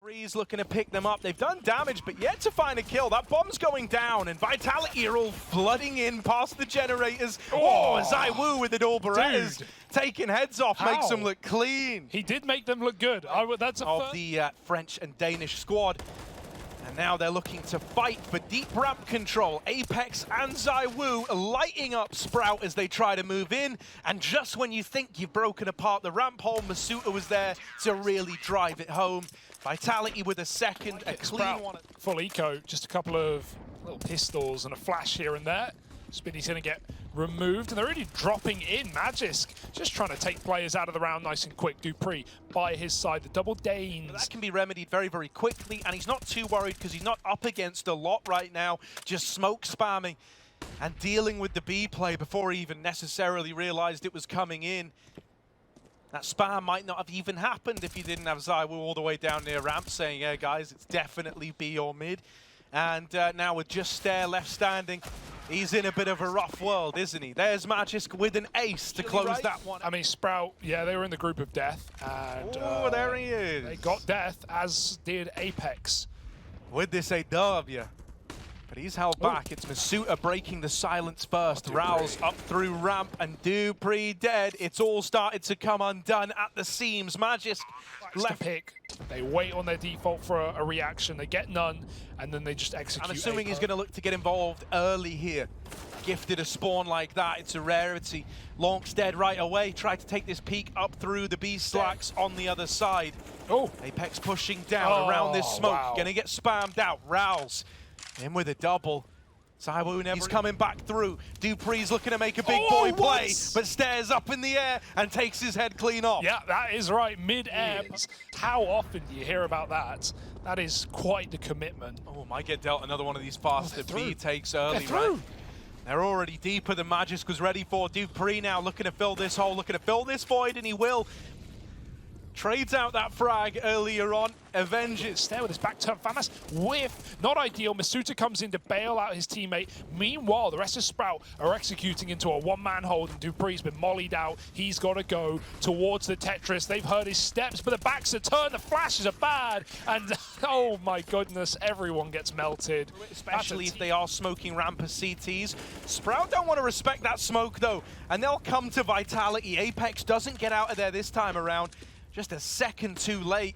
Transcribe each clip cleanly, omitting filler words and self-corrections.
Breeze looking to pick them up. They've done damage, but yet to find a kill. That bomb's going down, and Vitality are all flooding in past the generators. Oh, ZywOo with the dual Berettas, taking heads off, makes them look clean. He did make them look good. That's of the French and Danish squad. And now they're looking to fight for deep ramp control. Apex and ZywOo lighting up Sprout as they try to move in. And just when you think you've broken apart the ramp hole, Masuta was there to really drive it home. Vitality with a second, a clean one. Full eco, just a couple of little pistols and a flash here and there. Spinny's going to get removed, and they're really dropping in. Magisk just trying to take players out of the round nice and quick. Dupree by his side, the double Danes. That can be remedied very, very quickly, and he's not too worried because he's not up against a lot right now, just smoke spamming and dealing with the B play before he even necessarily realized it was coming in. That spam might not have even happened if you didn't have ZywOo all the way down near ramp saying, yeah, guys, it's definitely B or mid. And now with just Stare left standing, he's in a bit of a rough world, isn't he? There's Magisk with an ace to close that one. I mean, Sprout, yeah, they were in the group of death. And there he is. They got death, as did Apex. With this AW. But he's held back. It's Masuta breaking the silence first. Rouse up through ramp, and Dupree dead. It's all started to come undone at the seams. Magisk left pick. They wait on their default for a reaction. They get none, and then they just execute. I'm assuming he's going to look to get involved early here. Gifted a spawn like that, it's a rarity. lauNX dead right away. Tried to take this peek up through the B slacks on the other side. Oh, Apex pushing down around this smoke. Wow. Going to get spammed out. Rouse in with a double. ZywOo never. He's coming back through. Dupree's looking to make a big boy play, but stares up in the air and takes his head clean off. Yeah, that is right, mid-air. How often do you hear about that? That is quite the commitment. Oh, might get dealt another one of these fast that B takes early, through. Right? They're already deeper than Magisk was ready for. Dupree now looking to fill this hole, looking to fill this void, and he will. Trades out that frag earlier on, avenges. Stare with his back turn, Famas whiff, not ideal. Masuta comes in to bail out his teammate. Meanwhile, the rest of Sprout are executing into a one-man hold, and Dupree's been mollied out. He's got to go towards the Tetris. They've heard his steps, but the backs are turned, the flashes are bad, and oh my goodness, everyone gets melted. Especially if they are smoking ramp as CTs. Sprout don't want to respect that smoke though, and they'll come to Vitality. Apex doesn't get out of there this time around. Just a second too late.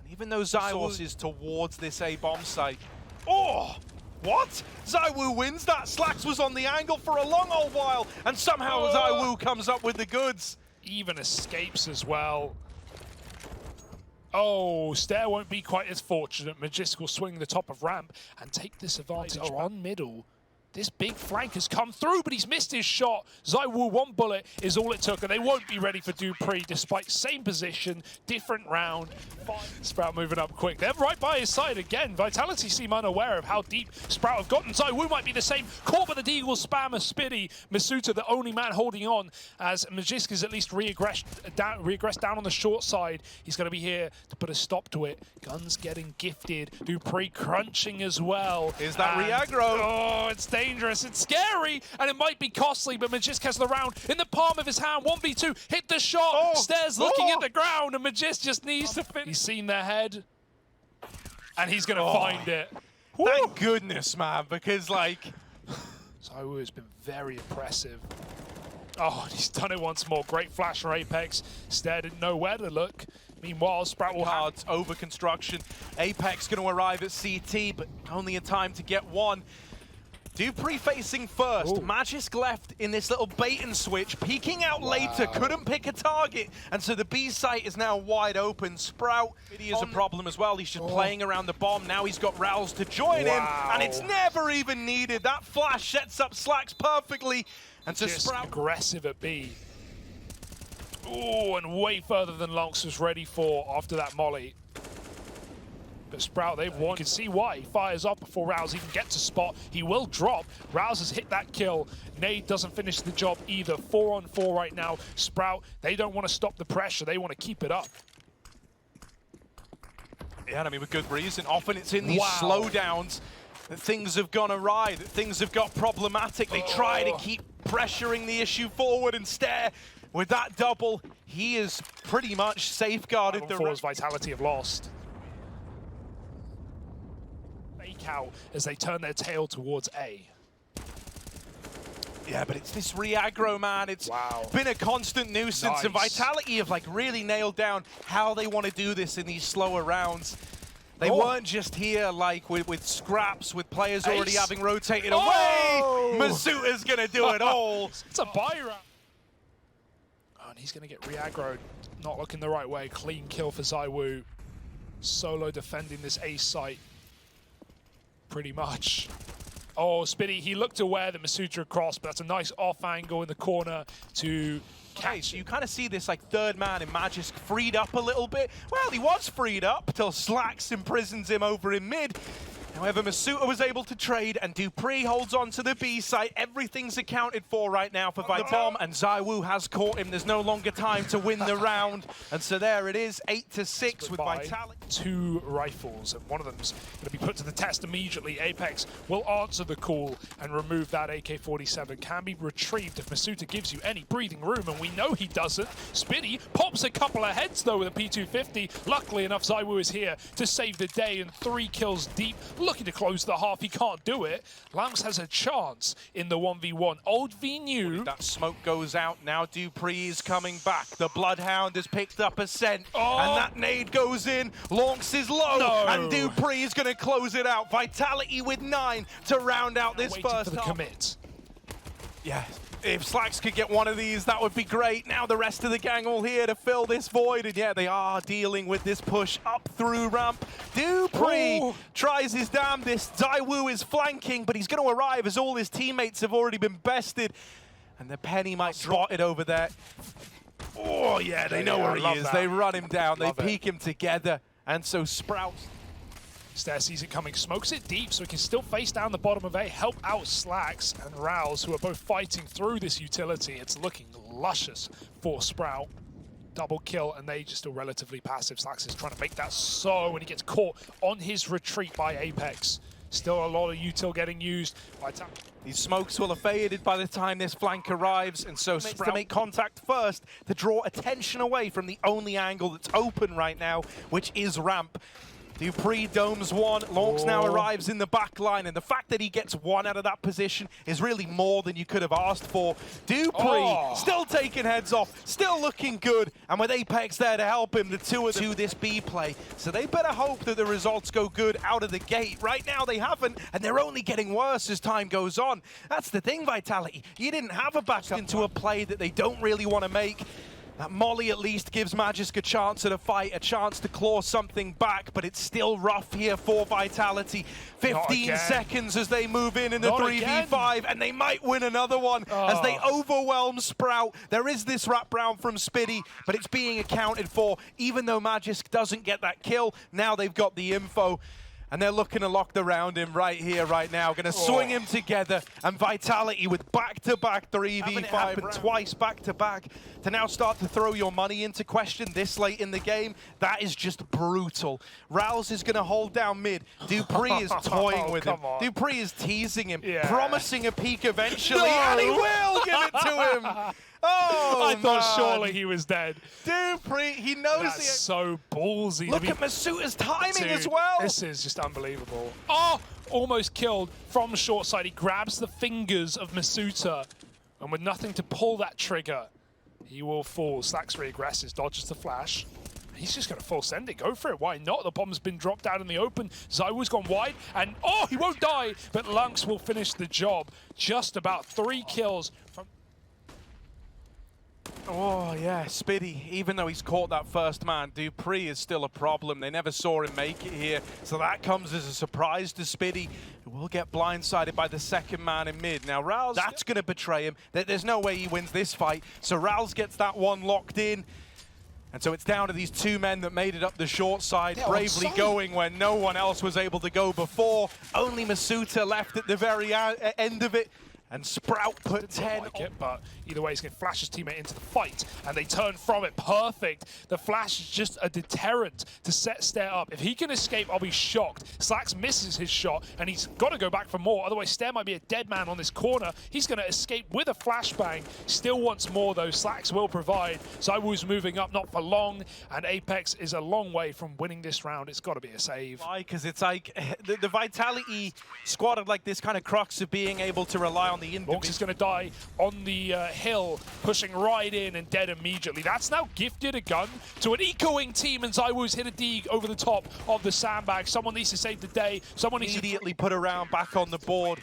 And even though ZywOo is towards this A-bomb site. Oh! What? ZywOo wins that. Slacks was on the angle for a long old while, and somehow ZywOo comes up with the goods. Even escapes as well. Oh, Stare won't be quite as fortunate. Magisk will swing the top of ramp and take this advantage on middle. This big flank has come through, but he's missed his shot. ZywOo, one bullet is all it took, and they won't be ready for Dupree, despite same position, different round. Sprout moving up quick. They're right by his side again. Vitality seem unaware of how deep Sprout have gotten. ZywOo might be the same. Caught by the Deagle spammer, Spitty. Masuta, the only man holding on, as Magisk is at least regressed down on the short side. He's going to be here to put a stop to it. Guns getting gifted. Dupree crunching as well. Is that re-aggro? Oh, it's dangerous, it's scary, and it might be costly, but Magisk has the round in the palm of his hand. 1v2, hit the shot, Stares looking at the ground, and Magisk just needs to finish. He's seen their head, and he's going to find it. Thank goodness, man, because, like... ZywOo has been very impressive. Oh, and he's done it once more. Great flash from Apex. Stare didn't know where to look. Meanwhile, Sprout will have over construction. Apex going to arrive at CT, but only in time to get one. Dupree facing first. Magisk left in this little bait and switch, peeking out later, couldn't pick a target, and so the B site is now wide open. Sprout is a problem as well. He's just playing around the bomb. Now he's got Rouse to join him, and it's never even needed. That flash sets up Slacks perfectly, and so just Sprout aggressive at B. Oh, and way further than lauNX was ready for after that molly. But Sprout, they've won. You can see why. He fires up before Rouse even gets a spot. He will drop. Rouse has hit that kill. Nade doesn't finish the job either. 4-on-4 right now. Sprout, they don't want to stop the pressure. They want to keep it up. Yeah, I mean, with good reason. Often it's in these slowdowns that things have gone awry, that things have got problematic. They try to keep pressuring the issue forward, and Stare, with that double, he is pretty much safeguarded. The Vitality have lost. out as they turn their tail towards A. Yeah, but it's this re-aggro, man. It's been a constant nuisance, and Vitality have like really nailed down how they want to do this in these slower rounds. They weren't just here like with scraps, with players already having rotated away. Masuta's gonna do it all. It's a buy round. Oh, and he's gonna get re-aggroed. Not looking the right way. Clean kill for ZywOo. Solo defending this A site. Pretty much. Oh, Spitty, he looked aware that Masuta had crossed, but that's a nice off angle in the corner to catch. So you kind of see this like third man in Magisk freed up a little bit. Well, he was freed up till Slax imprisons him over in mid. However, Masuta was able to trade, and dupreeh holds on to the B site. Everything's accounted for right now for Vitality, and ZywOo has caught him. There's no longer time to win the round, and so there it is, 8-6 with Vitality. 2 rifles, and one of them's going to be put to the test immediately. Apex will answer the call and remove that AK-47. Can be retrieved if Masuta gives you any breathing room, and we know he doesn't. Spitty pops a couple of heads, though, with a P250. Luckily enough, ZywOo is here to save the day, and 3 kills deep. Looking to close the half, he can't do it. lauNX has a chance in the 1v1. Old v new. That smoke goes out, now dupreeh is coming back. The Bloodhound has picked up a scent, and that nade goes in. lauNX is low, and dupreeh is going to close it out. Vitality with 9 to round out this first half. Commit. Yeah. If Slax could get one of these, that would be great. Now the rest of the gang all here to fill this void. And yeah, they are dealing with this push up through ramp. dupreeh tries his damnedest. ZywOo is flanking, but he's going to arrive as all his teammates have already been bested. And the penny might drop it over there. Oh, yeah, they know where he is. They run him down. They peek him together. And so Sprouts... Stair sees it coming, smokes it deep so he can still face down the bottom of A, help out Slax and Rouse, who are both fighting through this utility. It's looking luscious for Sprout. Double kill, and they just are relatively passive. Slax is trying to make that so, and he gets caught on his retreat by Apex. Still a lot of util getting used. These smokes will have faded by the time this flank arrives, and so Sprout to make contact first to draw attention away from the only angle that's open right now, which is ramp. dupreeh domes one, lauNX now arrives in the back line, and the fact that he gets one out of that position is really more than you could have asked for. dupreeh still taking heads off, still looking good, and with Apex there to help him, the two are to this B play. So they better hope that the results go good out of the gate. Right now they haven't, and they're only getting worse as time goes on. That's the thing, Vitality. You didn't have a backup into a play that they don't really want to make. That molly at least gives Magisk a chance at a fight, a chance to claw something back, but it's still rough here for Vitality. 15 seconds as they move in the 3v5, and they might win another one as they overwhelm Sprout. There is this wraparound from Spitty, but it's being accounted for. Even though Magisk doesn't get that kill, now they've got the info. And they're looking to lock the round in right here, right now. Going to swing him together. And Vitality with back-to-back 3v5 twice back-to-back to now start to throw your money into question this late in the game. That is just brutal. Rouse is going to hold down mid. dupreeh is toying with him. dupreeh is teasing him, promising a peek eventually. And he will give it to him. I thought surely he was dead. dupreeh, he knows That's so ballsy. Look at Masuta's timing as well. This is just unbelievable. Oh, almost killed from short side. He grabs the fingers of Masuta, and with nothing to pull that trigger, he will fall. Slax reaggresses, dodges the flash. He's just going to full send it. Go for it. Why not? The bomb's been dropped out in the open. ZywOo's gone wide, and he won't die, but lauNX will finish the job. Just about 3 kills from... Oh, yeah, Spitty, even though he's caught that first man, dupreeh is still a problem. They never saw him make it here, so that comes as a surprise to Spitty, who will get blindsided by the second man in mid. Now, Rouse, that's going to betray him. There's no way he wins this fight, so Rouse gets that one locked in. And so it's down to these 2 men that made it up the short side, bravely going when no one else was able to go before. Only Masuta left at the very end of it. And Sprout put 10 like it, but either way, he's going to flash his teammate into the fight, and they turn from it. Perfect. The flash is just a deterrent to set Stair up. If he can escape, I'll be shocked. Slacks misses his shot, and he's got to go back for more. Otherwise, Stair might be a dead man on this corner. He's going to escape with a flashbang. Still wants more, though. Slacks will provide. ZywOo's moving up, not for long, and Apex is a long way from winning this round. It's got to be a save. Why? Because it's like the Vitality squad of like this kind of crux of being able to rely on the individual. lauNX is going to die on the hill, pushing right in and dead immediately. That's now gifted a gun to an ecoing team, and ZywOo's hit a dig over the top of the sandbag. Someone needs to save the day. Someone needs to immediately put around back on the board.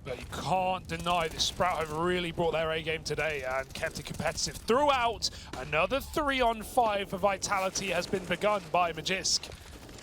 But you can't deny that Sprout have really brought their A game today and kept it competitive throughout. Another 3-on-5 for Vitality has been begun by Magisk.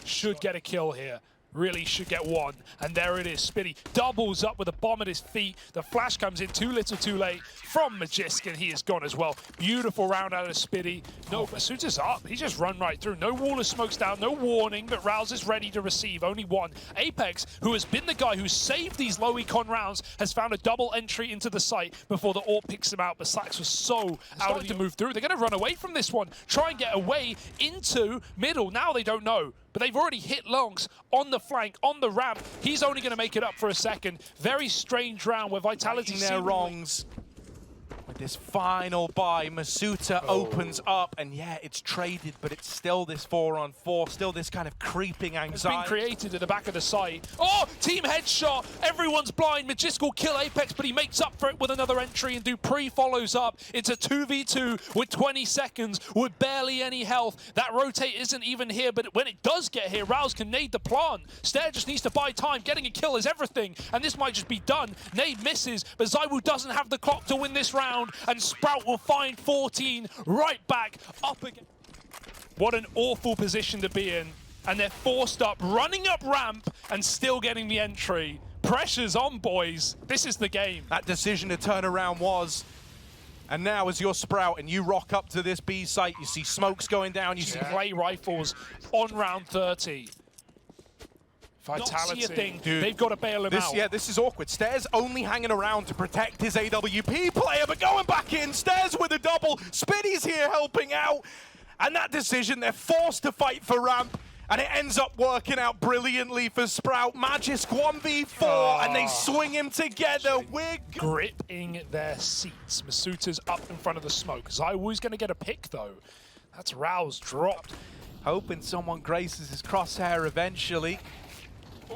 Should get a kill here. Really should get one. And there it is. Spitty doubles up with a bomb at his feet. The flash comes in too little too late from Magisk, and he is gone as well. Beautiful round out of Spitty. No, Masuta's up. He just run right through. No wall of smokes down. No warning, but Rouse is ready to receive. Only one. Apex, who has been the guy who saved these low econ rounds, has found a double entry into the site before the AWP picks him out. But Slacks was so out to move through. They're going to run away from this one. Try and get away into middle. Now they don't know. But they've already hit lauNX on the flank, on the ramp. He's only going to make it up for a second. Very strange round where Vitality their wrongs. With this final buy, Masuta opens up, and yeah, it's traded, but it's still this 4-on-4, still this kind of creeping anxiety. It's been created at the back of the site. Oh, team headshot. Everyone's blind. Magisk will kill Apex, but he makes up for it with another entry, and Dupree follows up. It's a 2v2 with 20 seconds, with barely any health. That rotate isn't even here, but when it does get here, Rouse can nade the plant. Stair just needs to buy time. Getting a kill is everything, and this might just be done. Nade misses, but ZywOo doesn't have the clock to win this round. And Sprout will find 14 right back up again. What an awful position to be in. And they're forced up, running up ramp and still getting the entry. Pressure's on, boys. This is the game. That decision to turn around was. And now as you're Sprout and you rock up to this B site, you see smokes going down, you see play rifles on round 30. Vitality. Not see a thing. Dude, they've got to bail him out. Yeah, this is awkward. Stair's only hanging around to protect his AWP player, but going back in, Stair's with a double. Spitty's here helping out. And that decision, they're forced to fight for ramp, and it ends up working out brilliantly for Sprout. Magisk 1v4, and they swing him together. We're gripping their seats. Masuta's up in front of the smoke. ZywOo's going to get a pick, though. That's Rouse dropped. Hoping someone graces his crosshair eventually.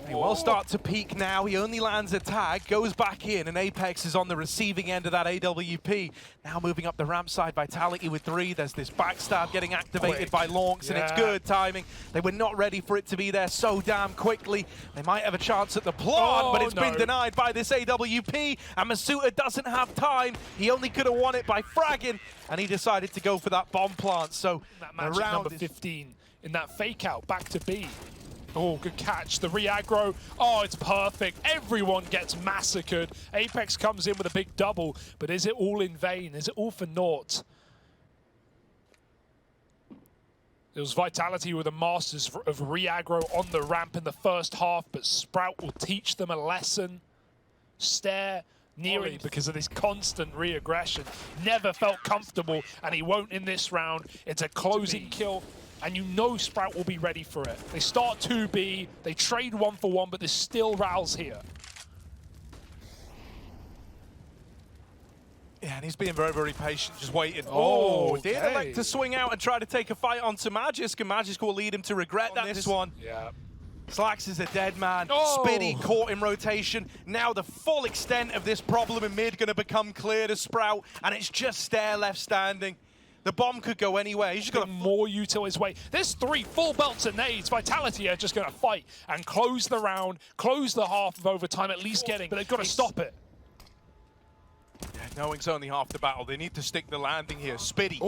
He will start to peak now. He only lands a tag, goes back in, and Apex is on the receiving end of that AWP. Now moving up the ramp side, Vitality with 3. There's this backstab getting activated by lauNX, and it's good timing. They were not ready for it to be there so damn quickly. They might have a chance at the plant, but it's been denied by this AWP, and Masuta doesn't have time. He only could have won it by fragging, and he decided to go for that bomb plant. So that magic number 15 in that fake out back to B. Oh, good catch. The re-aggro. Oh, it's perfect. Everyone gets massacred. Apex comes in with a big double, but is it all in vain? Is it all for naught? It was Vitality with the masters of re-aggro on the ramp in the first half, but Sprout will teach them a lesson. Stair nearing because of this constant re-aggression. Never felt comfortable, and he won't in this round. It's a closing kill. And you know Sprout will be ready for it. They start 2B, they trade 1-for-1, but there's still Rouse here. Yeah, and he's being very, very patient, just waiting. Oh, okay. Did elect to swing out and try to take a fight onto Magisk, and Magisk will lead him to regret that this one. Yeah. Slacks is a dead man. Spitty caught in rotation. Now the full extent of this problem in mid going to become clear to Sprout, and it's just Stair left standing. The bomb could go anywhere. He's just got more util his way. There's 3 full belts and nades. Vitality are just going to fight and close the round, close the half of overtime, at least getting, but they've got to stop it. Yeah, knowing it's only half the battle, they need to stick the landing here. Spitty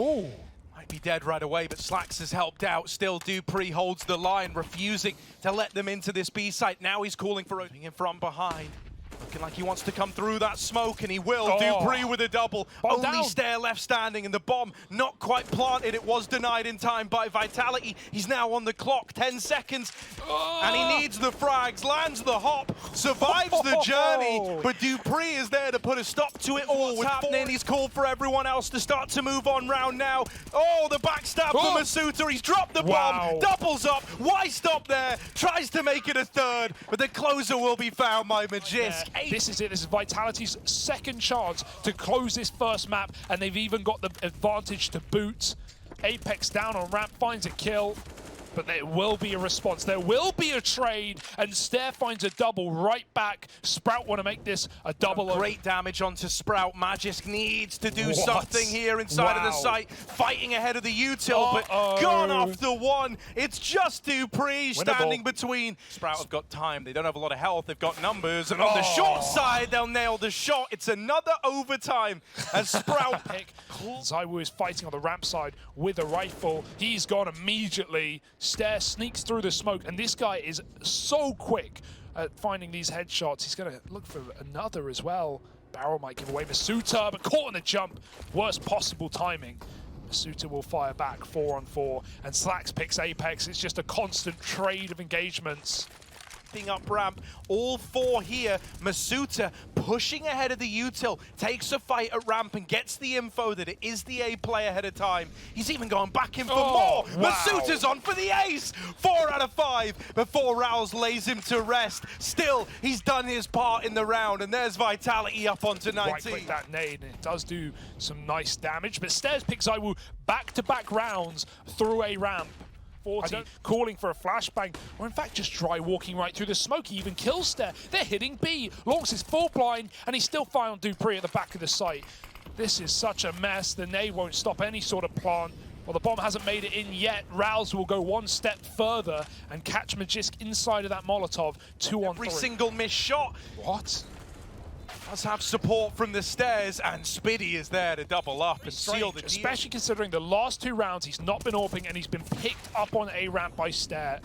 might be dead right away, but Slacks has helped out. Still, Dupree holds the line, refusing to let them into this B site. Now he's calling for opening in from behind. Looking like he wants to come through that smoke, and he will. Oh. Dupree with a double. Bomb Only down. Stair left standing, and the bomb not quite planted. It was denied in time by Vitality. He's now on the clock, 10 seconds, and he needs the frags. Lands the hop, survives the journey, but Dupree is there to put a stop to it all. What's happening? He's called for everyone else to start to move on round now. Oh, the backstab from Masuta. He's dropped the bomb, doubles up. Why stop there? Tries to make it a third, but the closer will be found by Magisk. This is it. This is Vitality's second chance to close this first map, and they've even got the advantage to boot. Apex down on ramp, finds a kill, but there will be a response. There will be a trade, and Stair finds a double right back. Sprout want to make this a double. Great damage onto Sprout. Magisk needs to do something here inside of the site. Fighting ahead of the util, but gone after one. It's just Dupree standing between. Sprout have got time. They don't have a lot of health. They've got numbers, and on the short side, they'll nail the shot. It's another overtime as Sprout pick. ZywOo is fighting on the ramp side with a rifle. He's gone immediately. Stair sneaks through the smoke, and this guy is so quick at finding these headshots. He's going to look for another as well. Barrel might give away Masuta, but caught on the jump. Worst possible timing. Masuta will fire back 4-on-4, and Slacks picks Apex. It's just a constant trade of engagements. Up ramp, all four here. Masuta pushing ahead of the util, takes a fight at ramp and gets the info that it is the A play ahead of time. He's even going back in for more. Wow. Masuta's on for the ace. 4 out of 5 before Rouse lays him to rest. Still, he's done his part in the round, and there's Vitality up onto 19. Right click that nade, and it does do some nice damage, but Stairs picks ZywOo back-to-back rounds through a ramp. 40, calling for a flashbang, or in fact just dry walking right through the smoke. He even kills Stair. They're hitting B. lauNX is full blind, and he's still found Dupree at the back of the site. This is such a mess. The nade won't stop any sort of plant. Well, the bomb hasn't made it in yet. Rouse will go one step further and catch Magisk inside of that Molotov. 2-on-3. Every single missed shot. What? Does have support from the Stairs, and Spiddy is there to double up and seal the deal. Especially considering the last 2 rounds he's not been AWPing, and he's been picked up on A ramp by Stair.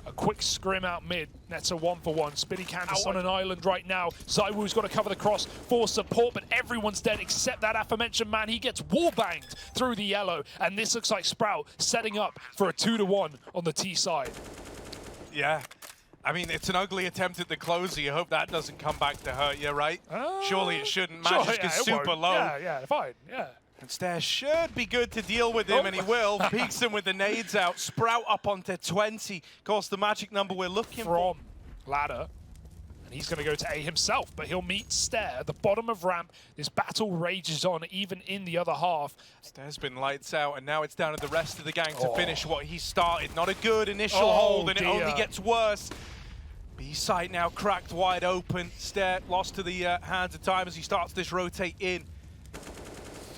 A quick scrim out mid, nets a 1-for-1. Spiddy Candace on an island right now. ZywOo's got to cover the cross for support, but everyone's dead except that aforementioned man. He gets wall-banged through the yellow, and this looks like Sprout setting up for a 2-to-1 on the T side. Yeah. I mean, it's an ugly attempt at the closer. You hope that doesn't come back to hurt you, right? Surely it shouldn't. Magisk is super low. Yeah, fine, yeah. And Stair should be good to deal with him, and he will. Peeks him with the nades out. Sprout up onto 20. Of course, the magic number we're looking for. Ladder. And he's going to go to A himself, but he'll meet Stair at the bottom of ramp. This battle rages on, even in the other half. Stair's been lights out, and now it's down to the rest of the gang to finish what he started. Not a good initial hold, and it only gets worse. B site now cracked wide open. Stair lost to the hands of time as he starts this rotate in.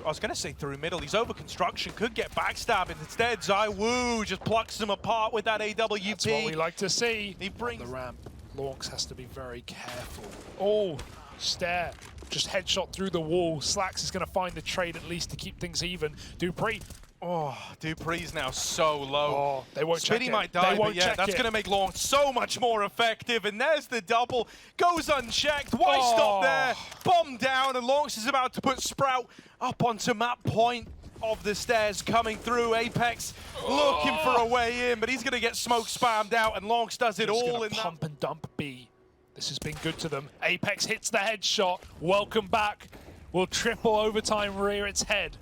I was going to say through middle. He's over construction, could get backstabbing. Instead, ZywOo just plucks him apart with that AWP. That's what we like to see. He brings on the ramp. lauNX has to be very careful. Oh, Stair just headshot through the wall. Slacks is going to find the trade at least to keep things even. Dupree. Oh, Dupree's now so low. Oh, they won't check it. Spiddy might die, but yeah, that's going to make lauNX so much more effective. And there's the double. Goes unchecked. Why stop there? Bomb down, and lauNX is about to put Sprout up onto map point of the Stairs coming through. Apex looking for a way in, but he's going to get smoke spammed out, and lauNX does it all in pump and dump B. This has been good to them. Apex hits the headshot. Welcome back. Will triple overtime rear its head.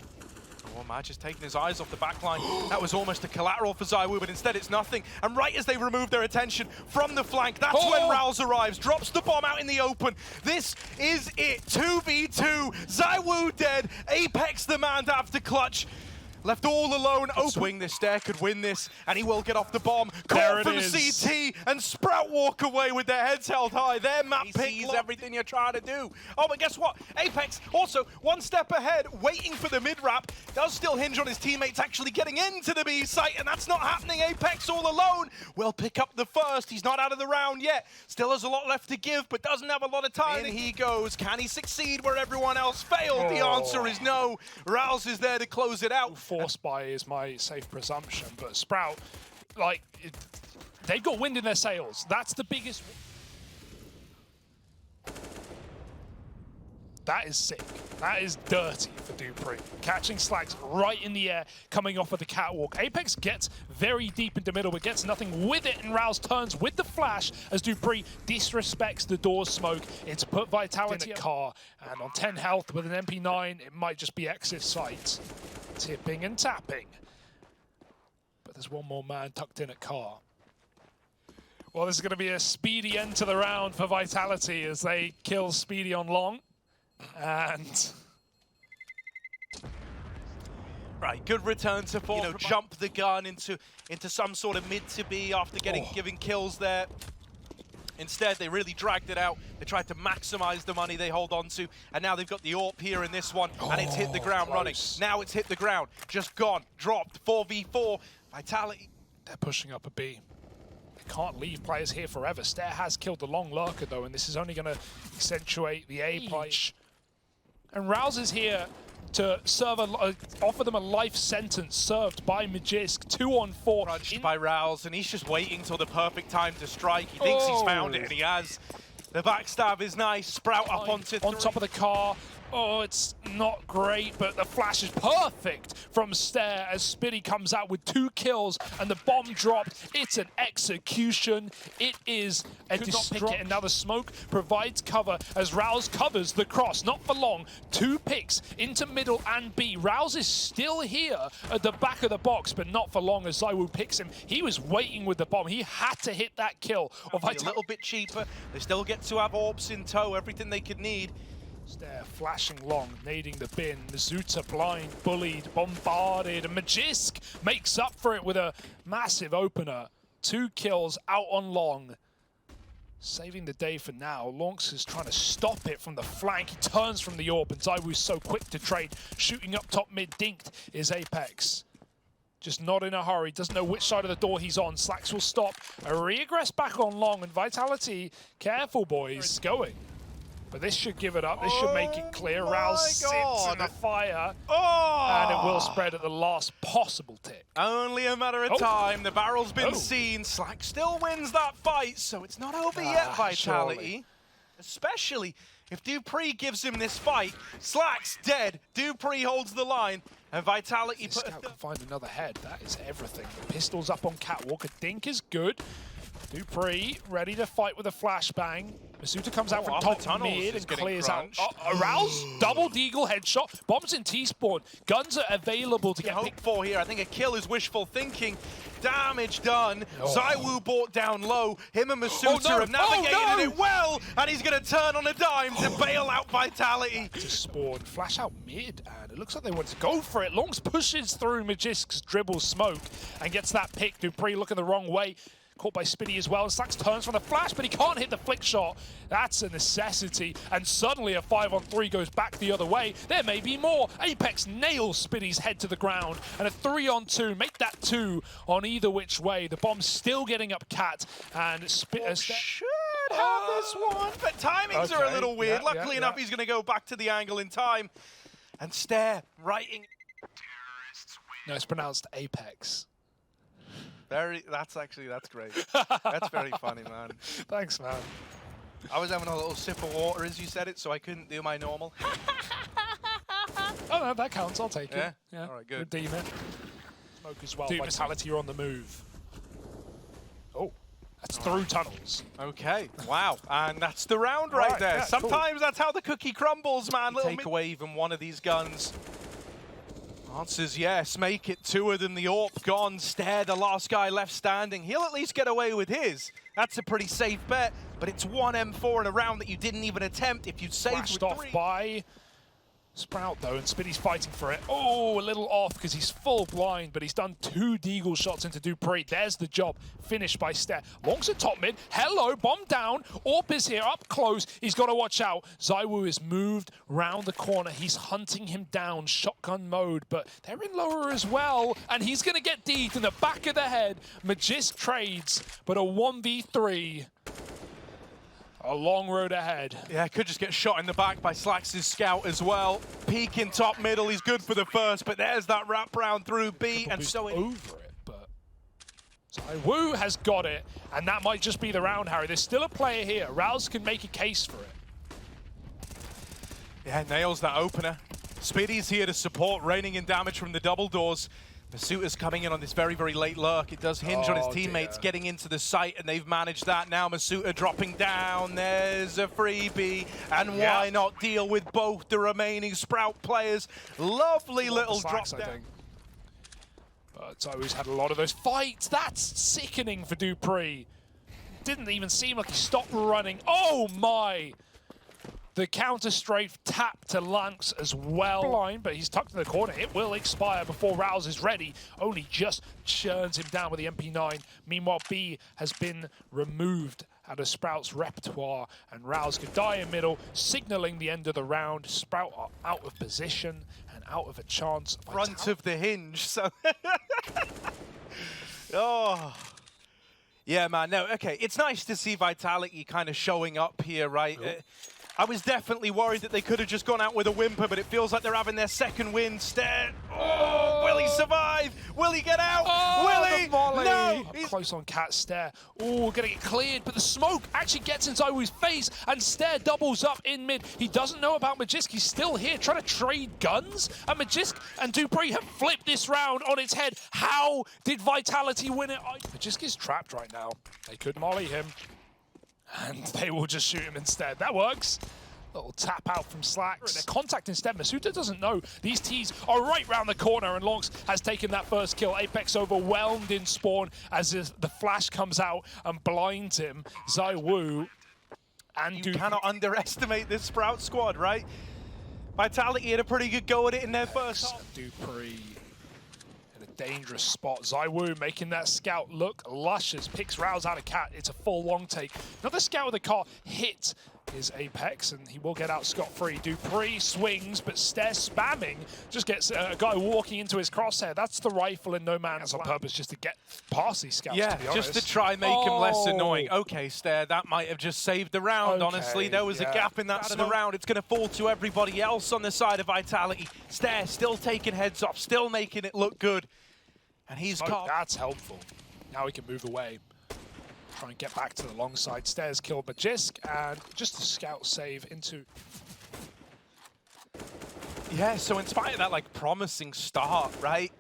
Oh, Magisk taking his eyes off the back line. That was almost a collateral for ZywOo, but instead it's nothing. And right as they remove their attention from the flank, that's when Rouse arrives, drops the bomb out in the open. This is it, 2v2. ZywOo dead, Apex the man to have to clutch. Left all alone, open. Swing this, Stair could win this, and he will get off the bomb. Caught from CT, and Sprout walk away with their heads held high. Their map pick is everything you're trying to do. Oh, but guess what? Apex also one step ahead, waiting for the mid-wrap. Does still hinge on his teammates actually getting into the B site, and that's not happening. Apex all alone will pick up the first. He's not out of the round yet. Still has a lot left to give, but doesn't have a lot of time. In he goes. Can he succeed where everyone else failed? The answer is no. Rouse is there to close it out. Force buy is my safe presumption, but Sprout, like, they've got wind in their sails. That's the biggest. That is sick. That is dirty for dupreeh. Catching Slacks right in the air, coming off of the catwalk. Apex gets very deep into middle, but gets nothing with it, and Rouse turns with the flash as dupreeh disrespects the door's smoke. It's put Vitality in a car, and on 10 health with an MP9, it might just be exit sight. Tipping and tapping. But there's one more man tucked in at car. Well, this is going to be a speedy end to the round for Vitality as they kill Speedy on long. And right, good return to form. You know, jump the gun into some sort of mid to B after giving kills there. Instead, they really dragged it out. They tried to maximize the money they hold on to, and now they've got the AWP here in this one, and it's hit the ground running. Now it's hit the ground, just gone, dropped, 4v4. Vitality. They're pushing up a B. They can't leave players here forever. Stair has killed the long lurker though, and this is only going to accentuate the A punch. And Rouse is here to serve offer them a life sentence served by Magisk. 2 on 4. Crunched by Rouse, and he's just waiting till the perfect time to strike. He thinks he's found it, and he has. The backstab is nice. Sprout up onto on top of the car. Oh, it's not great, but the flash is perfect from Stair as Spitty comes out with 2 kills and the bomb dropped. It's an execution. It is a destroy. Another smoke provides cover as Rouse covers the cross. Not for long. 2 picks into middle and B. Rouse is still here at the back of the box, but not for long as ZywOo picks him. He was waiting with the bomb. He had to hit that kill. A little bit cheaper. They still get to have orbs in tow, everything they could need. Stair flashing long, nading the bin. Mizuta blind, bullied, bombarded, and Magisk makes up for it with a massive opener. 2 kills out on long. Saving the day for now. lauNX is trying to stop it from the flank. He turns from the AWP, and ZywOo's so quick to trade. Shooting up top mid, dinked is Apex. Just not in a hurry, doesn't know which side of the door he's on. Slacks will stop. A re-aggress back on long, and Vitality, careful boys, it's going. But this should give it up. This should make it clear. Rouse sits in the fire. And it will spread at the last possible tick. Only a matter of time. The barrel's been seen. Slack still wins that fight, so it's not over yet, Vitality. Surely. Especially if dupreeh gives him this fight. Slack's dead. dupreeh holds the line. And Vitality put Scout can find another head. That is everything. The pistol's up on catwalk. A dink is good. dupreeh ready to fight with a flashbang. Mizuta comes out from top mid and clears out. Rouse, double deagle headshot. Bombs in T-spawn. Guns are available to get hope for here. I think a kill is wishful thinking. Damage done. ZywOo brought down low. Him and Mizuta have navigated it well, and he's going to turn on a dime to bail out Vitality. To spawn, flash out mid, and it looks like they want to go for it. lauNX pushes through Magisk's dribble smoke and gets that pick. dupreeh looking the wrong way. Caught by Spitty as well, and Slacks turns from the flash, but he can't hit the flick shot. That's a necessity, and suddenly a 5-on-3 goes back the other way. There may be more. Apex nails Spitty's head to the ground, and a 3-on-2, make that 2 on either which way. The bomb's still getting up cat, and should have this one, but timings are a little weird. Luckily enough, he's going to go back to the angle in time, and Stair writing. No, it's pronounced Apex. That's great. That's very funny, man. Thanks, man. I was having a little sip of water as you said it, so I couldn't do my normal. Oh no, that counts. I'll take it. Yeah. All right, good. Redeem it. Smoke as well. Vitality are on the move. Oh, that's through tunnels. Okay. Wow. And that's the round right there. Yeah, sometimes that's how the cookie crumbles, man. Take away even one of these guns. Answers yes, make it 2 of them. The AWP gone. Stair, the last guy left standing. He'll at least get away with his. That's a pretty safe bet, but it's 1 M4 in a round that you didn't even attempt if you'd saved with 3. Off by Sprout though, and Spitty's fighting for it. Oh, a little off because he's full blind, but he's done 2 deagle shots into dupreeh. There's the job. Finished by Stair. lauNX at top mid. Hello, bomb down. AWP is here, up close. He's got to watch out. ZywOo is moved round the corner. He's hunting him down, shotgun mode, but they're in lower as well, and he's going to get D'd in the back of the head. Magisk trades, but a 1v3. A long road ahead. Yeah, could just get shot in the back by Slacks' scout as well. Peek in top middle, he's good for the first, but there's that wrap round through B, and so over it, but ZywOo has got it, and that might just be the round, Harry. There's still a player here. Rouse can make a case for it. Yeah, nails that opener. Speedy's here to support, raining in damage from the double doors. Masuta's coming in on this very, very late lurk. It does hinge on his teammates getting into the site, and they've managed that. Now Masuta dropping down. There's a freebie. And why not deal with both the remaining Sprout players? Lovely little drop down. But Zoe's had a lot of those fights. That's sickening for Dupree. Didn't even seem like he stopped running. Oh my! The counter-strafe tap to lauNX as well. Blind, but he's tucked in the corner. It will expire before Rouse is ready. Only just churns him down with the MP9. Meanwhile, B has been removed out of Sprout's repertoire, and Rouse could die in middle, signaling the end of the round. Sprout are out of position and out of a chance. Front of the hinge, so... oh... Yeah, man, no, okay. It's nice to see Vitality kind of showing up here, right? I was definitely worried that they could have just gone out with a whimper, but it feels like they're having their second win. Stare. Oh, will he survive? Will he get out? Will he? No. He's close on Cat. Stare. Oh, gonna get cleared, but the smoke actually gets in Zywoo's face, and Stare doubles up in mid. He doesn't know about Magisk. He's still here trying to trade guns, and Magisk and Dupree have flipped this round on its head. How did Vitality win it? Magisk is trapped right now. They could molly him, and they will just shoot him instead. That works. Little tap out from Slacks. Their contact instead. Masuta doesn't know. These T's are right round the corner, and lauNX has taken that first kill. Apex overwhelmed in spawn as the flash comes out and blinds him. ZywOo and You cannot underestimate this Sprout squad, right? Vitality had a pretty good go at it in their first half. Dupree in a dangerous spot. ZywOo making that scout look luscious. Picks Rouse out of Cat. It's a full long take. Another scout with a car hit is Apex, and he will get out scot-free. Dupree swings, but Stare spamming just gets a guy walking into his crosshair. That's the rifle in no man's on purpose, just to get past these scouts, to be honest. Just to try and make him less annoying. Okay, Stare, that might have just saved the round, honestly. There was a gap in that round. It's going to fall to everybody else on the side of Vitality. Stare still taking heads off, still making it look good. And he's caught. That's helpful. Now he can move away. Try and get back to the long side. Stairs killed Magisk, and just a scout save into... Yeah, so in spite of that like promising start, right?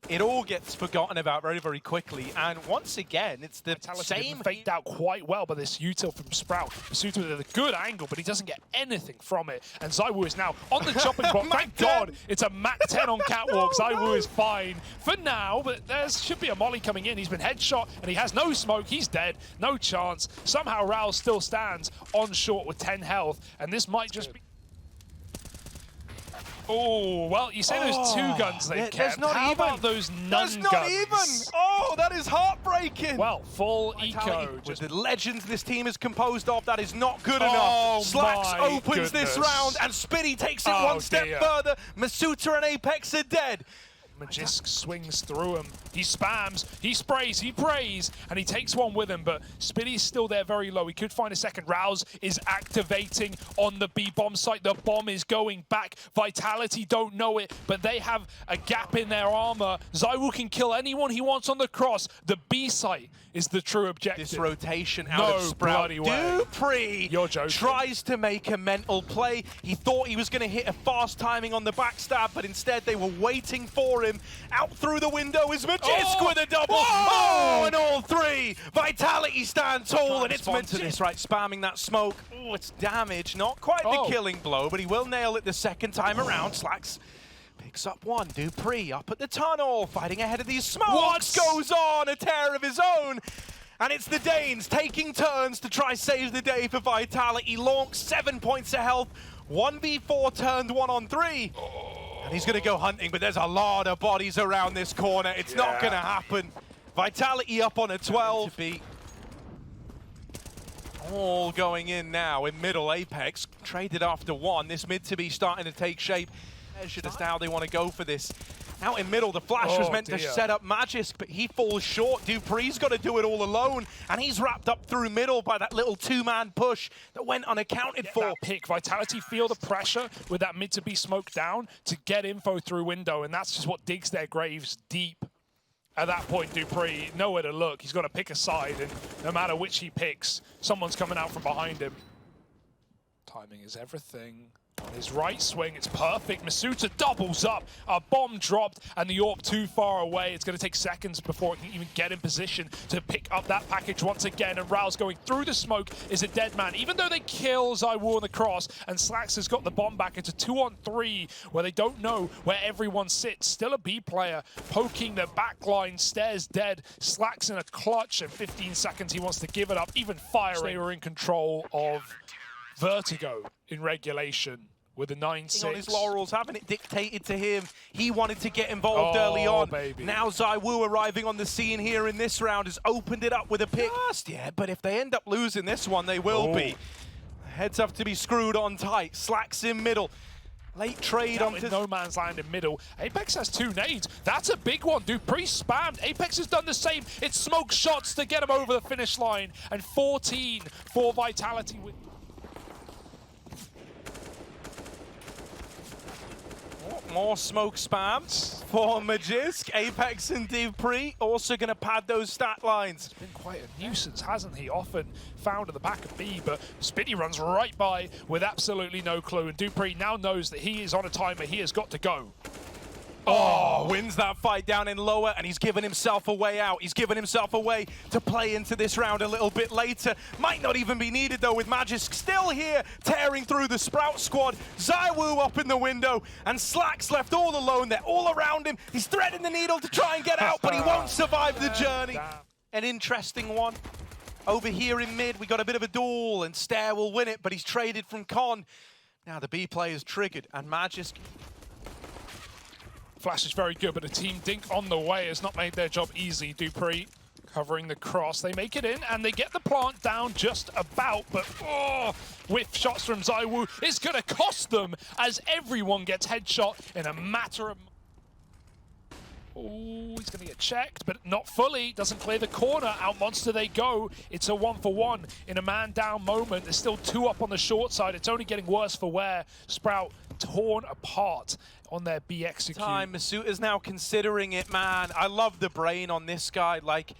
It all gets forgotten about very, very quickly. And once again, it's the same... faked out quite well by this util from Sprout. Masuta with a good angle, but he doesn't get anything from it. And ZywOo is now on the chopping block. Thank God it's a Mac 10 on Catwalk. ZywOo is fine for now, but there should be a molly coming in. He's been headshot, and he has no smoke. He's dead. No chance. Somehow Rouse still stands on short with 10 health, and this might just be... Oh, well, you say those two guns they kept. How about those none guns? There's not even! Oh, that is heartbreaking! Well, full eco. With the legends this team is composed of, that is not good enough. Slacks opens this round, and Spitty takes it one step further. Masuta and Apex are dead. Magisk swings through him. He spams, he sprays, he prays, and he takes one with him, but Spitty's still there very low. He could find a second. Rouse is activating on the B-bomb site. The bomb is going back. Vitality don't know it, but they have a gap in their armor. ZywOo can kill anyone he wants on the cross. The B site is the true objective. This rotation out of Sprout. Dupree tries to make a mental play. He thought he was going to hit a fast timing on the backstab, but instead they were waiting for him. Out through the window is Magisk with a double. Oh, and all three. Vitality stand tall, and it's meant to this, right? Spamming that smoke. Oh, it's damage. Not quite the killing blow, but he will nail it the second time around. Slacks picks up one. Dupree up at the tunnel, fighting ahead of these smokes. Goes on a tear of his own. And it's the Danes taking turns to try save the day for Vitality. lauNX 7 points of health. 1v4 turned 1 on 3. And he's going to go hunting, but there's a lot of bodies around this corner. It's not going to happen. Vitality up on a 12. All going in now in middle. Apex traded after one. This mid to be starting to take shape. Measured as to how they want to go for this. Out in middle, the flash was meant to set up Magisk, but he falls short. Dupree's got to do it all alone, and he's wrapped up through middle by that little two-man push that went unaccounted for. That pick. Vitality feel the pressure with that mid to be smoked down to get info through window, and that's just what digs their graves deep. At that point, Dupree, nowhere to look. He's got to pick a side, and no matter which he picks, someone's coming out from behind him. Timing is everything. On his right swing, it's perfect. Masuta doubles up. A bomb dropped, and the AWP too far away. It's going to take seconds before it can even get in position to pick up that package once again. And Rao's going through the smoke is a dead man. Even though they kill ZywOo on the cross, and Slacks has got the bomb back, it's a 2-on-3 where they don't know where everyone sits. Still a B player poking the back line. Stairs dead. Slacks in a clutch, and 15 seconds he wants to give it up. Even firing. They were in control of Vertigo in regulation with a 9-6. On his laurels, having it dictated to him. He wanted to get involved early on. Baby. Now ZywOo arriving on the scene here in this round has opened it up with a pick. Yeah, but if they end up losing this one, they will be. Heads have to be screwed on tight. Slacks in middle. Late trade on no man's land in middle. Apex has 2 nades. That's a big one. Dupree spammed. Apex has done the same. It's smoke shots to get him over the finish line. And 14 for Vitality. More smoke spams for Magisk. Apex and Dupree also going to pad those stat lines. It's been quite a nuisance, hasn't he? Often found at the back of B, but Spitty runs right by with absolutely no clue. And Dupree now knows that he is on a timer. He has got to go. Oh, wins that fight down in lower, and he's given himself a way out. He's given himself a way to play into this round a little bit later. Might not even be needed, though, with Magisk still here, tearing through the Sprout squad. ZywOo up in the window, and Slacks left all alone. They're all around him. He's threading the needle to try and get out, but he won't survive the journey. An interesting one. Over here in mid, we got a bit of a duel, and Stair will win it, but he's traded from Con. Now the B play is triggered, and Magisk... Flash is very good, but a team dink on the way has not made their job easy. Dupree covering the cross. They make it in, and they get the plant down just about, but whiff shots from ZywOo is going to cost them as everyone gets headshot in a matter of... Oh, he's going to get checked, but not fully. Doesn't clear the corner. Out monster they go. It's a 1-for-1 in a man-down moment. There's still 2 up on the short side. It's only getting worse for wear. Sprout torn apart on their B execute. Masuta's now considering it, man. I love the brain on this guy. Like,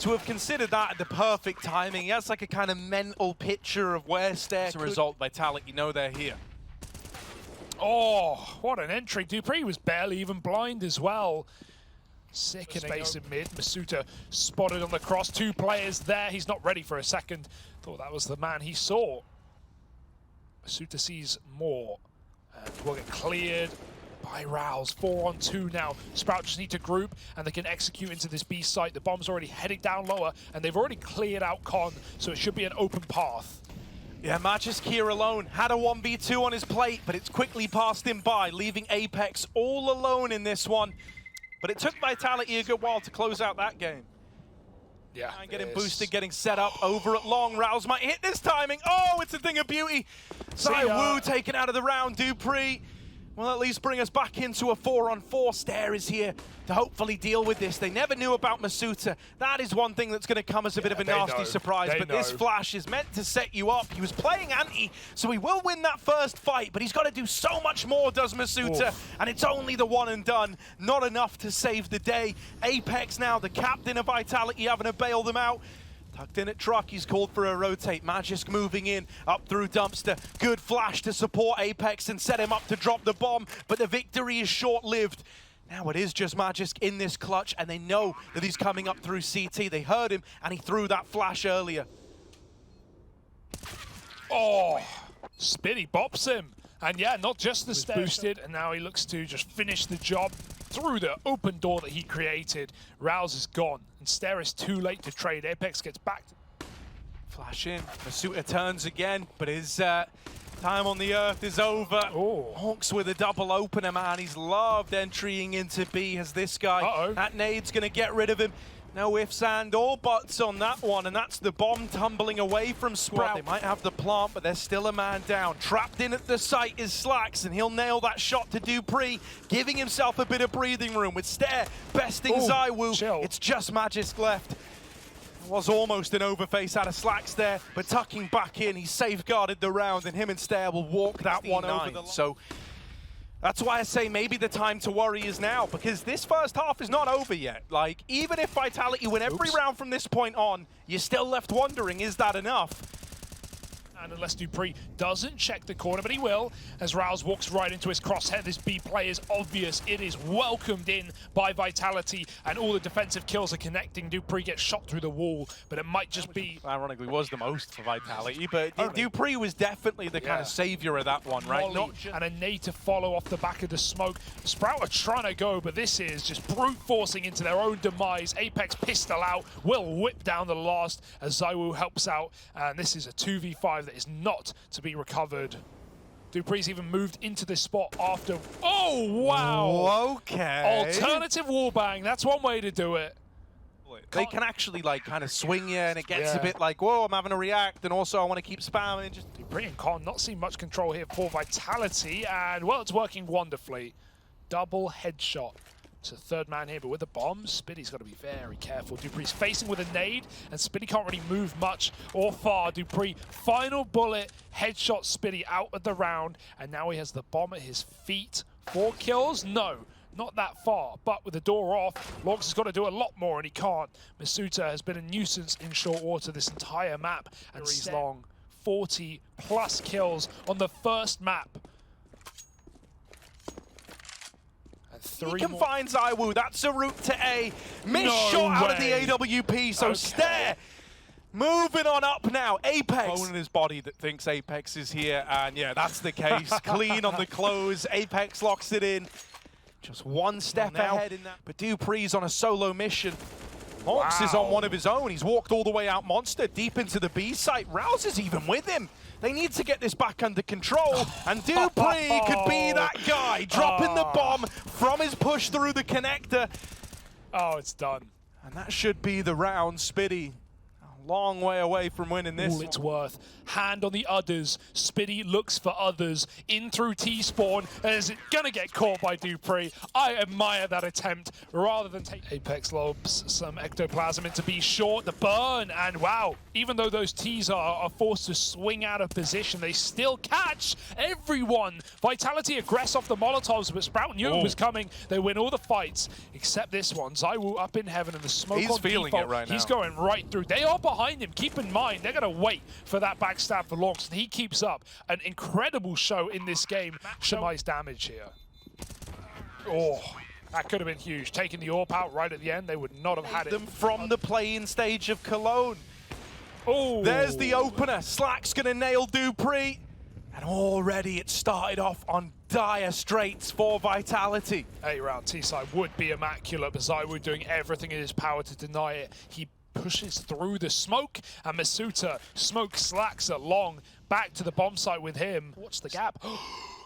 to have considered that at the perfect timing, he has like a kind of mental picture of where Stair As a result, Vitality, you know they're here. Oh, what an entry. Dupree was barely even blind as well. Sick in space in mid. Masuta spotted on the cross. 2 players there. He's not ready for a second. Thought that was the man he saw. Masuta sees more. And will get cleared by Rouse. 4-on-2 now. Sprout just need to group, and they can execute into this B site. The bomb's already heading down lower, and they've already cleared out Con, so it should be an open path. Yeah, Magisk here alone. Had a 1v2 on his plate, but it's quickly passed him by, leaving Apex all alone in this one. But it took Vitality a good while to close out that game. Yeah. And getting boosted, getting set up over at long. Rouse might hit this timing. Oh, it's a thing of beauty. ZywOo taken out of the round. Dupree will at least bring us back into a 4-on-4. Stair is here to hopefully deal with this. They never knew about Masuta. That is one thing that's going to come as a bit of a nasty surprise. But this flash is meant to set you up. He was playing anti, so he will win that first fight, but he's got to do so much more, does Masuta. And it's only the one and done. Not enough to save the day. Apex now, the captain of Vitality, having to bail them out. Tucked in at truck, he's called for a rotate. Magisk moving in, up through dumpster. Good flash to support Apex and set him up to drop the bomb, but the victory is short-lived. Now it is just Magisk in this clutch, and they know that he's coming up through CT. They heard him, and he threw that flash earlier. Oh, Spitty bops him. And yeah, not just the Stair boosted, and now he looks to just finish the job through the open door that he created. Rouse is gone, and Stair is too late to trade. Apex gets back. Flash in. Masuta turns again, but his time on the earth is over. Hawks with a double opener, man. He's loved entering into B as this guy. That nade's going to get rid of him. No ifs and or buts on that one, and that's the bomb tumbling away from Sprout. They might have the plant, but there's still a man down. Trapped in at the site is Slacks, and he'll nail that shot to Dupree, giving himself a bit of breathing room with Stair besting ZywOo. It's just Magisk left. It was almost an overface out of Slacks there, but tucking back in, he safeguarded the round, and him and Stair will walk that one over the line. So that's why I say maybe the time to worry is now, because this first half is not over yet. Like, even if Vitality win every round from this point on, you're still left wondering, is that enough? And unless Dupree doesn't check the corner, but he will, as Rouse walks right into his crosshair. This B play is obvious. It is welcomed in by Vitality, and all the defensive kills are connecting. Dupree gets shot through the wall, but it might just be... Ironically, was the most for Vitality, but Dupree was definitely the kind of savior of that one, right? And a nade to follow off the back of the smoke. Sprout are trying to go, but this is just brute forcing into their own demise. Apex pistol out, will whip down the last as ZywOo helps out, and this is a 2v5 that is not to be recovered. Dupree's even moved into this spot after... Oh, wow! Okay. Alternative wallbang, that's one way to do it. They can actually like kind of swing you, and it gets a bit like, whoa, I'm having to react, and also I want to keep spamming. Just Dupree and Con not seeing much control here for Vitality, and well, it's working wonderfully. Double headshot. It's a third man here, but with the bomb, Spitty's got to be very careful. Dupree's facing with a nade, and Spitty can't really move much or far. Dupree, final bullet, headshot Spitty out of the round, and now he has the bomb at his feet. 4 kills? No, not that far, but with the door off, lauNX has got to do a lot more, and he can't. Masuta has been a nuisance in short water this entire map, and he's long. 40 plus kills on the first map. He can find ZywOo. That's a route to A. Missed shot out of the AWP. So Stare moving on up now. Apex. Bone in his body that thinks Apex is here. And yeah, that's the case. Clean on the close. Apex locks it in. Just one step ahead in that. But Dupree's on a solo mission. lauNX is on one of his own. He's walked all the way out Monster, deep into the B site. Rouse is even with him. They need to get this back under control, and Dupree could be that guy, dropping the bomb from his push through the connector. Oh, it's done. And that should be the round. Spitty, a long way away from winning this. All it's worth. Hand on the udders. Spitty looks for others. In through T-spawn. Is it gonna get caught by Dupree? I admire that attempt rather than take... Apex lobs some ectoplasm into B short. The burn, and wow, even though those Ts are forced to swing out of position, they still catch everyone. Vitality aggress off the Molotovs, but Sprout knew it was coming. They win all the fights, except this one. ZywOo up in heaven, and the smoke He's on feeling default. it right now. He's going right through. They are behind him. Keep in mind, they're gonna wait for that backstab for lauNX, and he keeps up an incredible show in this game. Maximize damage here. Oh, that could have been huge. Taking the AWP out right at the end, they would not have had it. Them from the play-in stage of Cologne. Oh, there's the opener. Slack's gonna nail Dupree, and already it started off on dire straits for Vitality. 8-round T-side would be immaculate, but ZywOo doing everything in his power to deny it. He pushes through the smoke, and Masuta smoke Slacks along back to the bomb site with him. What's the gap?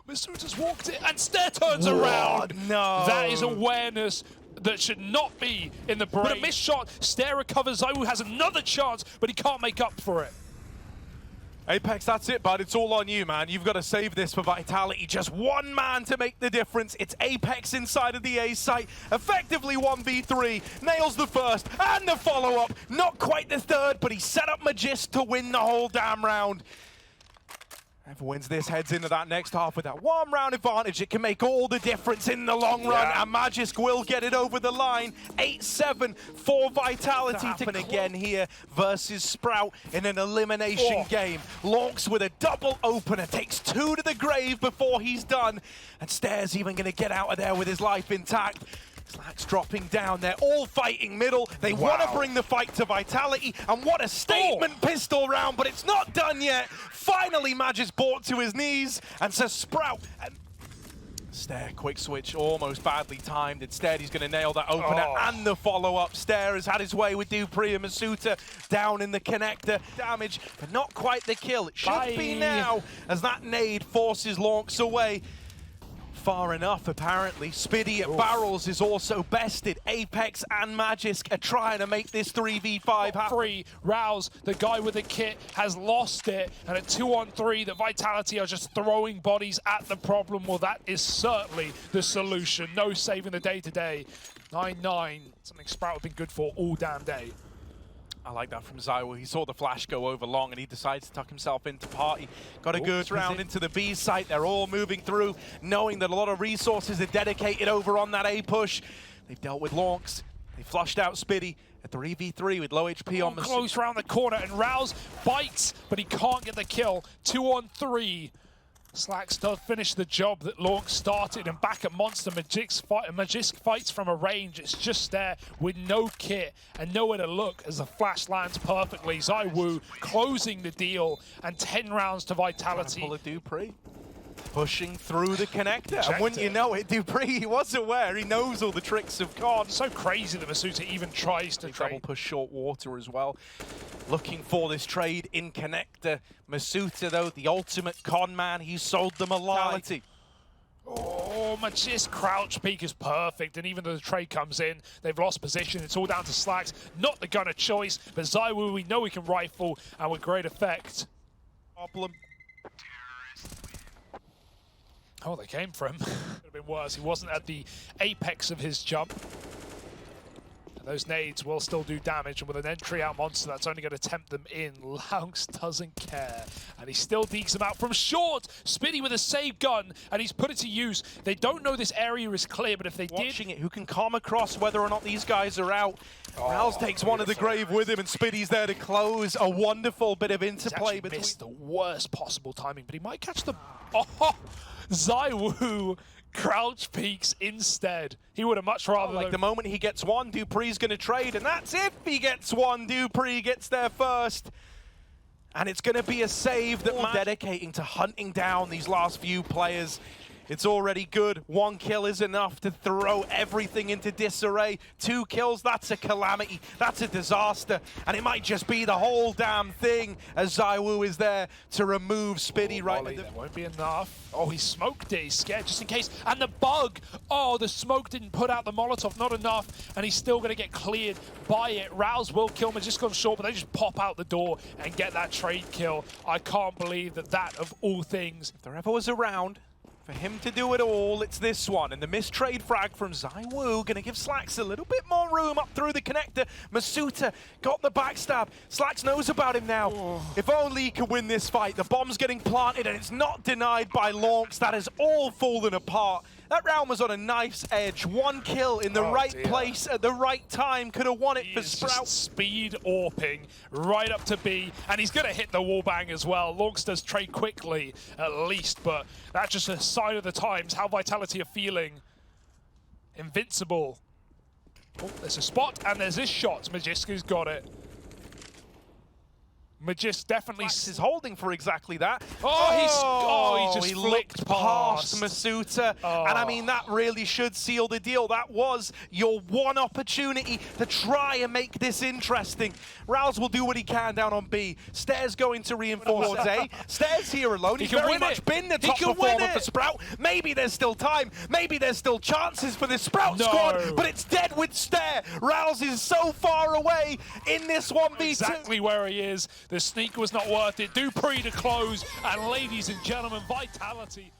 Masuta's walked it, and Stare turns around. No. That is awareness that should not be in the brain. But a missed shot. Stare recovers. ZywOo has another chance, but he can't make up for it. Apex, that's it, bud. It's all on you, man. You've got to save this for Vitality. Just one man to make the difference. It's Apex inside of the A site. Effectively 1v3. Nails the first and the follow-up. Not quite the third, but he set up Magist to win the whole damn round. Whoever wins this heads into that next half with that one round advantage. It can make all the difference in the long run, and Magisk will get it over the line. 8-7 for Vitality to happen again here versus Sprout in an elimination game. lauNX with a double opener, takes 2 to the grave before he's done, and Stare's even going to get out of there with his life intact. Slack's dropping down. They're all fighting middle. They want to bring the fight to Vitality, and what a statement pistol round, but it's not done yet. Finally, Magis brought to his knees, and so Sprout and Stare, quick switch, almost badly timed. Instead, he's going to nail that opener and the follow-up. Stare has had his way with Dupree and Masuta down in the connector. Damage, but not quite the kill. It should be now, as that nade forces lauNX away. Far enough, apparently. Spitty at barrels is also bested. Apex and Magisk are trying to make this 3v5 happen. Free, Rouse, the guy with the kit, has lost it, and at 2-on-3, the Vitality are just throwing bodies at the problem. Well, that is certainly the solution. No saving the day-to-day. 9-9, something Sprout have been good for all damn day. I like that from ZywOo. He saw the flash go over long, and he decides to tuck himself into party. Got a good round into the B site. They're all moving through, knowing that a lot of resources are dedicated over on that A push. They've dealt with lauNX. They flushed out Spiddy at 3v3 with low HP on Masuta. Close around the corner, and Rouse bites, but he can't get the kill. 2 on 3. Slax does finish the job that lauNX started, and back at Monster, Magisk fights from a range. It's just there with no kit and nowhere to look as the flash lands perfectly. ZywOo closing the deal, and 10 rounds to Vitality. Pull a Dupree. Pushing through the connector, and wouldn't you know it, Dupree, he was aware, he knows all the tricks of COD. So crazy that Masuta even tries to double push short water as well. Looking for this trade in connector. Masuta, though, the ultimate con man, he sold them a lie. Oh, Magisk crouch peek is perfect, and even though the trade comes in, they've lost position. It's all down to Slax, not the gun of choice, but ZywOo, we know we can rifle, and with great effect. Problem. Oh, they came for him. Could have been worse. He wasn't at the apex of his jump. And those nades will still do damage, and with an entry out monster, that's only going to tempt them in. lauNX doesn't care, and he still dekes them out from short. Spiddy with a save gun, and he's put it to use. They don't know this area is clear, but if they Watching it, who can come across whether or not these guys are out. Rouse takes one of the grave with him, and Spiddy's there to close. A wonderful bit of interplay between. Missed the worst possible timing, but he might catch the. Oh, ZywOo crouch peeks instead. He would have much rather. Like the moment he gets one, Dupree's going to trade, and that's if he gets one. Dupree gets there first. And it's going to be a save that man dedicating to hunting down these last few players. It's already good. 1 kill is enough to throw everything into disarray. 2 kills, that's a calamity. That's a disaster. And it might just be the whole damn thing as ZywOo is there to remove Spiddy right at the... That won't be enough. Oh, he smoked it. He's scared just in case. And the bug. Oh, the smoke didn't put out the Molotov. Not enough. And he's still going to get cleared by it. Rouse will kill Magisk on short, but they just pop out the door and get that trade kill. I can't believe that of all things. If there ever was a round for him to do it all, it's this one. And the missed trade frag from ZywOo going to give Slax a little bit more room up through the connector. Masuta got the backstab. Slax knows about him now. Oh. If only he could win this fight. The bomb's getting planted, and it's not denied by lauNX. That has all fallen apart. That round was on a knife's edge. 1 kill in the right place at the right time. Could have won it for Sprout. Speed AWPing right up to B, and he's going to hit the wallbang as well. lauNX does trade quickly, at least, but that's just a sign of the times, how Vitality are feeling. Invincible. Oh, there's a spot, and there's this shot. Magisk has got it. Magisk definitely is holding for exactly that. Oh, he just flicked past Masuta. And I mean, that really should seal the deal. That was your one opportunity to try and make this interesting. Rouse will do what he can down on B. Stairs going to reinforce A. Stairs here alone. He's very much been the top performer for Sprout. Maybe there's still time. Maybe there's still chances for this Sprout squad, but it's dead with Stair. Rouse is so far away in this 1v2. Exactly where he is. The sneak was not worth it. Dupree to close, and ladies and gentlemen, Vitality.